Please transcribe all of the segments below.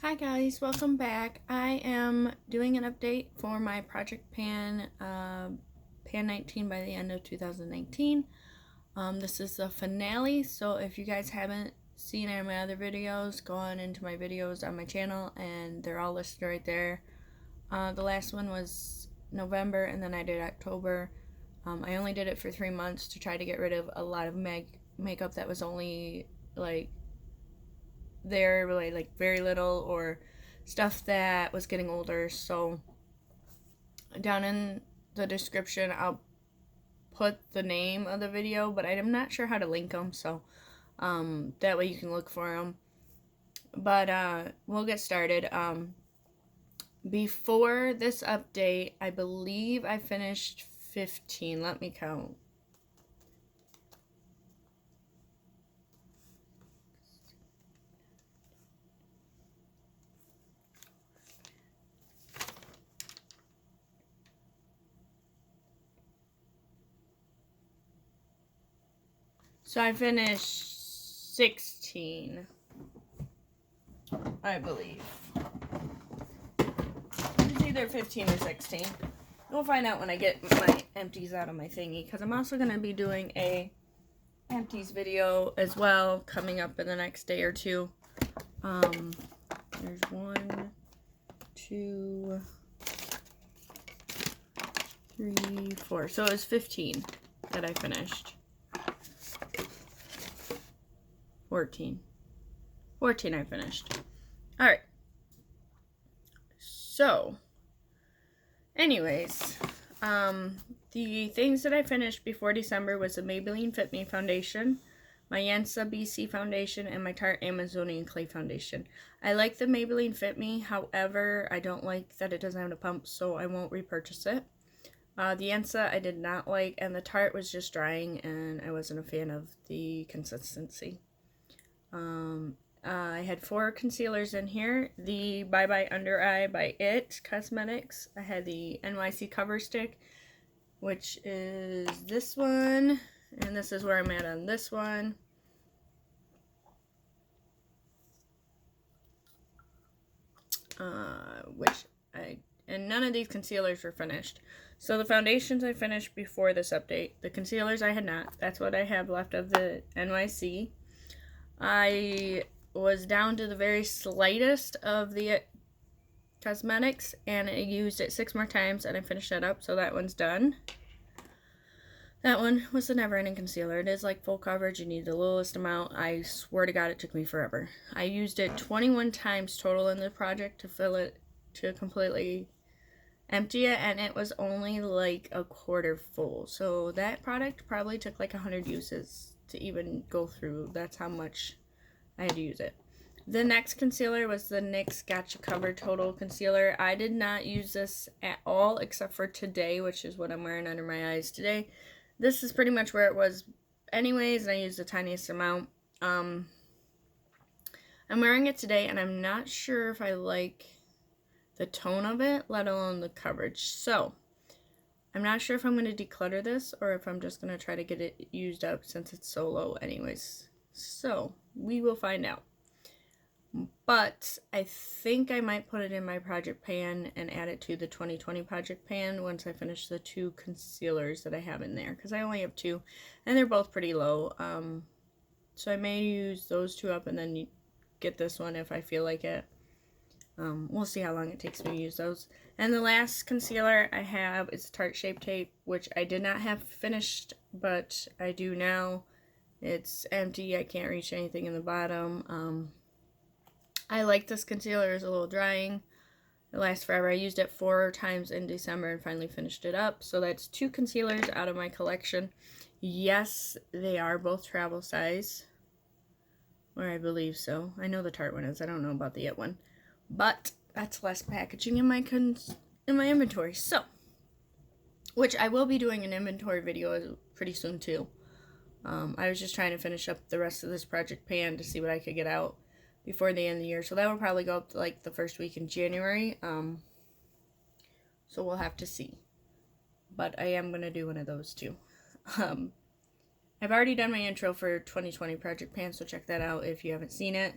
Hi guys, welcome back. I am doing an update for my Project Pan Pan 19 by the end of 2019. This is the finale, so if you guys haven't seen any of my other videos, go on into my videos on my channel and they're all listed right there. The last one was November and then I did October. I only did it for 3 months to try to get rid of a lot of makeup that was only like there, really like very little, or stuff that was getting older. So down in the description I'll put the name of the video, but I'm not sure how to link them, so that way you can look for them. But we'll get started. Before this update, I believe I finished 15. Let me count. So I finished 16, I believe. It's either 15 or 16. We'll find out when I get my empties out of my thingy, because I'm also going to be doing a empties video as well coming up in the next day or two. There's 1, 2, 3, 4. So it was 15 that I finished. 14 I finished. Alright. So, anyways, the things that I finished before December was the Maybelline Fit Me foundation, my Yensa BC foundation, and my Tarte Amazonian Clay foundation. I like the Maybelline Fit Me, however, I don't like that it doesn't have a pump, so I won't repurchase it. The Yensa I did not like, and the Tarte was just drying, and I wasn't a fan of the consistency. I had 4 concealers in here. The Bye Bye Under Eye by IT Cosmetics. I had the NYC Cover Stick, which is this one, and this is where I'm at on this one. And none of these concealers were finished. So the foundations I finished before this update. The concealers I had not. That's what I have left of the NYC. I was down to the very slightest of the Cosmetics, and I used it 6 more times, and I finished that up, so that one's done. That one was the Never Ending Concealer. It is like full coverage. You need the littlest amount. I swear to God, it took me forever. I used it 21 times total in the project to fill it, to completely empty it, and it was only like a quarter full. So that product probably took like 100 uses to even go through. That's how much I had to use it. The next concealer was the NYX Gotcha Cover Total Concealer. I did not use this at all except for today, which is what I'm wearing under my eyes today. This is pretty much where it was anyways, and I used the tiniest amount. I'm wearing it today, and I'm not sure if I like the tone of it, let alone the coverage. So, I'm not sure if I'm going to declutter this, or if I'm just going to try to get it used up since it's so low anyways. So, we will find out. But I think I might put it in my Project Pan and add it to the 2020 Project Pan once I finish the 2 concealers that I have in there, because I only have 2, and they're both pretty low. So I may use those 2 up and then get this one if I feel like it. We'll see how long it takes me to use those. And the last concealer I have is Tarte Shape Tape, which I did not have finished, but I do now. It's empty. I can't reach anything in the bottom. I like this concealer. It's a little drying. It lasts forever. I used it 4 times in December and finally finished it up. So that's 2 concealers out of my collection. Yes, they are both travel size. Or I believe so. I know the Tarte one is. I don't know about the IT one. But that's less packaging in my inventory. So, which I will be doing an inventory video pretty soon too. I was just trying to finish up the rest of this Project Pan to see what I could get out before the end of the year. So that will probably go up to like the first week in January. So we'll have to see. But I am going to do one of those too. I've already done my intro for 2020 Project Pan, so check that out if you haven't seen it.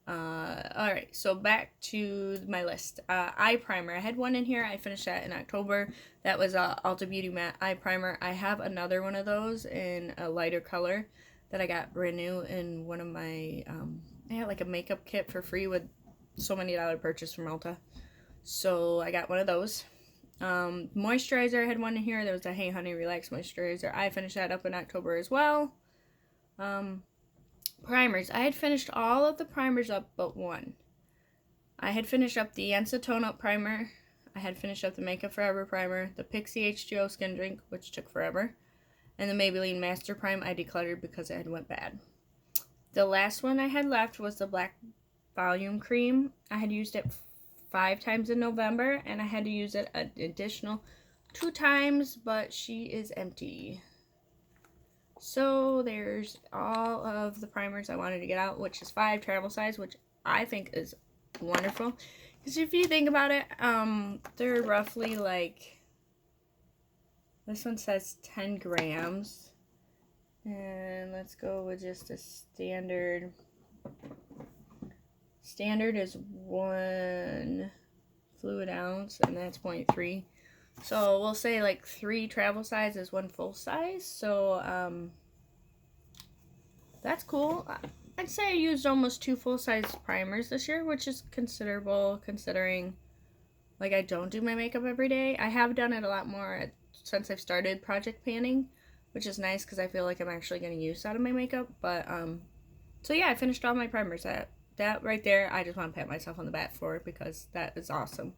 Alright, so back to my list. Eye primer. I had one in here. I finished that in October. That was Ulta Beauty Matte Eye Primer. I have another one of those in a lighter color that I got brand new in one of my, I had like a makeup kit for free with so many dollar purchase from Ulta. So I got one of those. Moisturizer, I had one in here. There was a Hey Honey Relax Moisturizer. I finished that up in October as well. Primers. I had finished all of the primers up but one. I had finished up the Yensa Tone Up Primer. I had finished up the Makeup Forever Primer, the Pixi H2O Skin Drink, which took forever, and the Maybelline Master Prime I decluttered because it had went bad. The last one I had left was the Black Volume Cream. I had used it 5 times in November, and I had to use it an additional 2 times, but she is empty. So there's all of the primers I wanted to get out, which is 5 travel size, which I think is wonderful. Because if you think about it, they're roughly like, this one says 10 grams. And let's go with just a standard. Standard is 1 fluid ounce, and that's 0.3. So we'll say like 3 travel size is 1 full size. So that's cool. I'd say I used almost 2 full size primers this year, which is considerable considering like I don't do my makeup every day. I have done it a lot more since I've started project panning, which is nice because I feel like I'm actually getting use out of my makeup. But so yeah, I finished all my primers. That right there, I just want to pat myself on the back for it because that is awesome.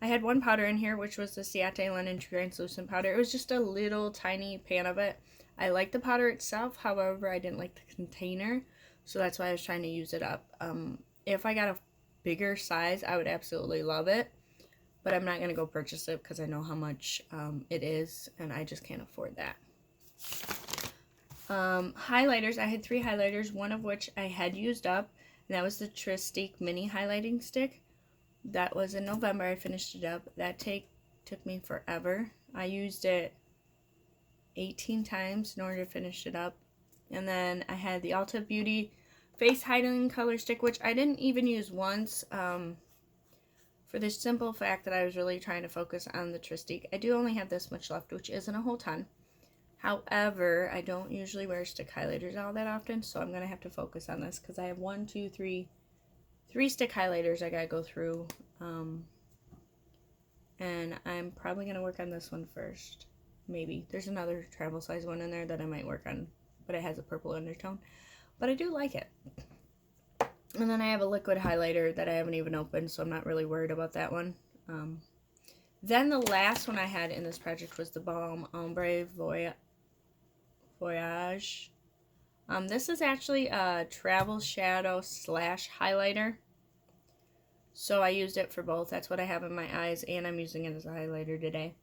I had one powder in here, which was the Ciate Linen Translucent Powder. It was just a little tiny pan of it. I liked the powder itself, however, I didn't like the container, so that's why I was trying to use it up. If I got a bigger size, I would absolutely love it, but I'm not going to go purchase it because I know how much it is, and I just can't afford that. Highlighters, I had 3 highlighters, one of which I had used up, and that was the Tristique Mini Highlighting Stick. That was in November. I finished it up. That took me forever. I used it 18 times in order to finish it up. And then I had the Ulta Beauty Face Hiding Color Stick, which I didn't even use once, for the simple fact that I was really trying to focus on the Tristique. I do only have this much left, which isn't a whole ton. However, I don't usually wear stick highlighters all that often, so I'm going to have to focus on this because I have 3 stick highlighters I gotta go through, and I'm probably gonna work on this one first. Maybe there's another travel size one in there that I might work on, but it has a purple undertone, but I do like it. And then I have a liquid highlighter that I haven't even opened, so I'm not really worried about that one. Then the last one I had in this project was the Balm Ombre Voyage. This is actually a travel shadow / highlighter. So I used it for both. That's what I have in my eyes, and I'm using it as a highlighter today.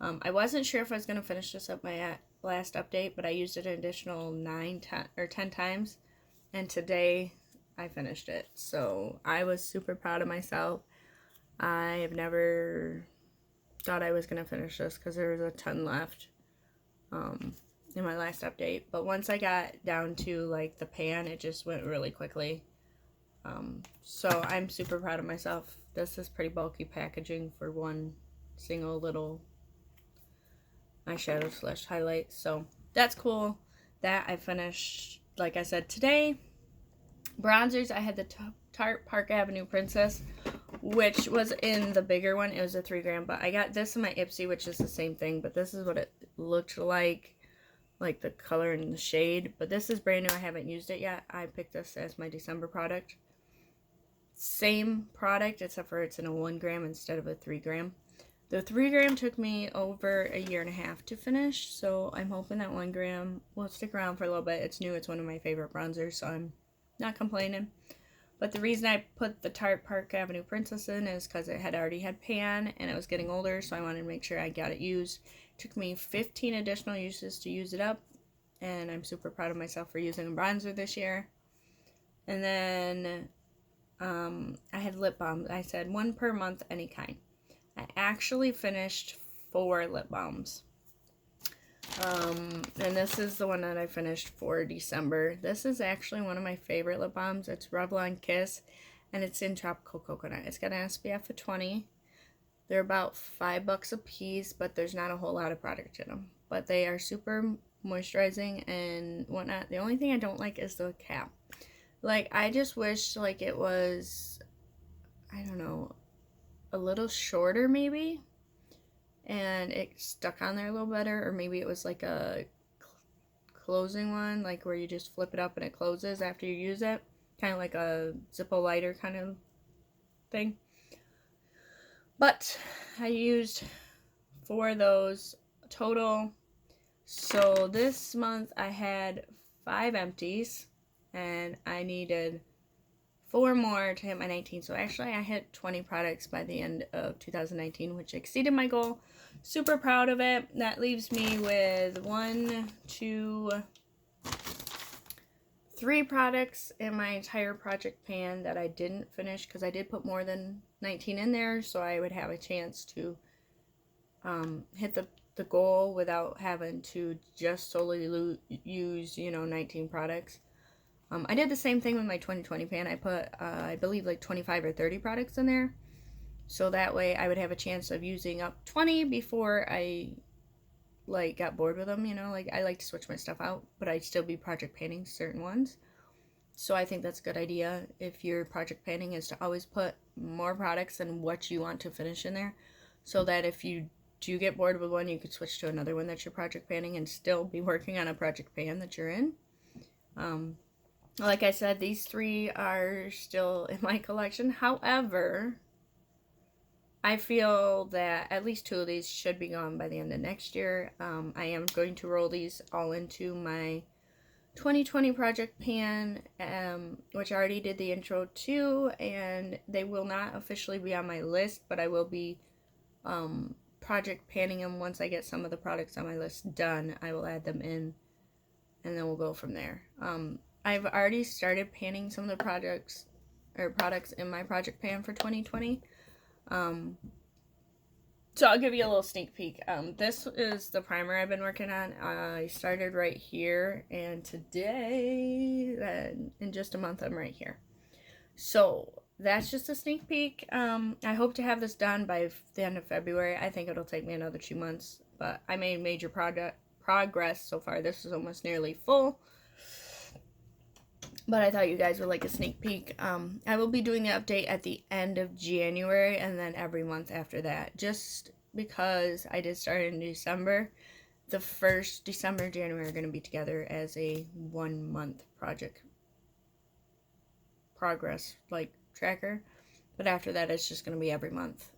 I wasn't sure if I was going to finish this up my last update, but I used it an additional 10 times, and today I finished it. So I was super proud of myself. I have never thought I was going to finish this because there was a ton left. In my last update, but once I got down to like the pan, it just went really quickly. So I'm super proud of myself. This is pretty bulky packaging for one single little eyeshadow / highlight, so that's cool. That I finished, like I said, today. Bronzers, I had the Tarte Park Avenue Princess, which was in the bigger one. It was a 3 gram, but I got this in my Ipsy, which is the same thing, but this is what it looked like the color and the shade. But this is brand new. I haven't used it yet. I picked this as my December product. Same product, except for it's in a 1 gram instead of a 3 gram. The 3 gram took me over a year and a half to finish, so I'm hoping that 1 gram will stick around for a little bit. It's new. It's one of my favorite bronzers, so I'm not complaining. But the reason I put the Tarte Park Avenue Princess in is because it had already had pan, and it was getting older, so I wanted to make sure I got it used. Took me 15 additional uses to use it up, and I'm super proud of myself for using a bronzer this year. And then I had lip balms. I said 1 per month, any kind. I actually finished 4 lip balms. And this is the one that I finished for December. This is actually one of my favorite lip balms. It's Revlon Kiss, and it's in Tropical Coconut. It's got an SPF of 20. They're about $5 a piece, but there's not a whole lot of product in them. But they are super moisturizing and whatnot. The only thing I don't like is the cap. Like, I just wish, like, it was, I don't know, a little shorter maybe, and it stuck on there a little better, or maybe it was like a closing one, like where you just flip it up and it closes after you use it, kind of like a Zippo lighter kind of thing. But I used 4 of those total. So this month I had 5 empties, and I needed 4 more to hit my 19. So actually I hit 20 products by the end of 2019, which exceeded my goal. Super proud of it. That leaves me with 1, 2, 3 products in my entire project pan that I didn't finish, because I did put more than 19 in there, so I would have a chance to hit the goal without having to just solely use, 19 products. I did the same thing with my 2020 pan. I put, I believe, like 25 or 30 products in there. So that way I would have a chance of using up 20 before I, like, got bored with them, Like, I like to switch my stuff out, but I'd still be project panning certain ones. So I think that's a good idea if your project panning is to always put more products than what you want to finish in there. So that if you do get bored with one, you could switch to another one that you're project panning and still be working on a project pan that you're in. Like I said, these 3 are still in my collection. However, I feel that at least 2 of these should be gone by the end of next year. I am going to roll these all into my 2020 project pan, which I already did the intro to, and they will not officially be on my list, but I will be project panning them once I get some of the products on my list done. I will add them in, and then we'll go from there. I've already started panning some of the products in my project pan for 2020. So I'll give you a little sneak peek. This is the primer I've been working on. I started right here, and today, in just a month, I'm right here. So that's just a sneak peek. I hope to have this done by the end of February. I think it'll take me another 2 months, but I made major progress so far. This is almost nearly full. But I thought you guys would like a sneak peek. I will be doing the update at the end of January, and then every month after that. Just because I did start in December. The first December, January are going to be together as a 1-month project progress, like, tracker. But after that, it's just going to be every month.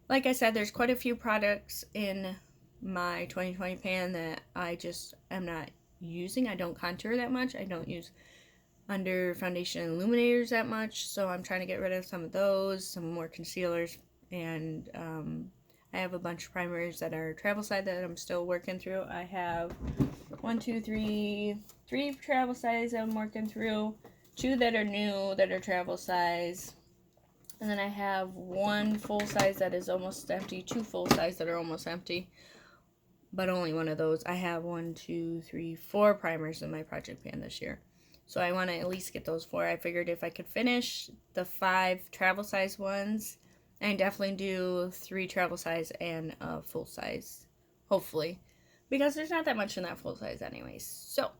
Like I said, there's quite a few products in my 2020 pan that I just am not using. I don't contour that much. I don't use under foundation illuminators that much, so I'm trying to get rid of some of those, some more concealers, and I have a bunch of primers that are travel size that I'm still working through. I have 3 travel size I'm working through, 2 that are new that are travel size, and then I have 1 full size that is almost empty, 2 full size that are almost empty. But only one of those. I have 4 primers in my project pan this year. So I want to at least get those 4. I figured if I could finish the 5 travel size ones, I definitely do 3 travel size and a full size. Hopefully. Because there's not that much in that full size anyways. So,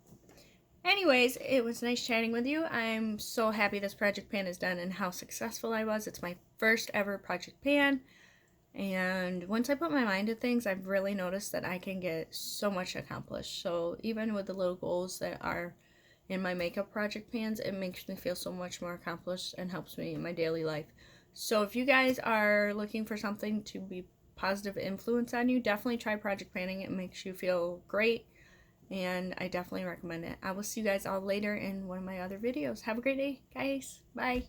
anyways, it was nice chatting with you. I'm so happy this project pan is done and how successful I was. It's my first ever project pan. And once I put my mind to things, I've really noticed that I can get so much accomplished. So even with the little goals that are in my makeup project pans, it makes me feel so much more accomplished and helps me in my daily life. So if you guys are looking for something to be positive influence on you, definitely try project panning. It makes you feel great, and I definitely recommend it. I will see you guys all later in one of my other videos. Have a great day, guys. Bye.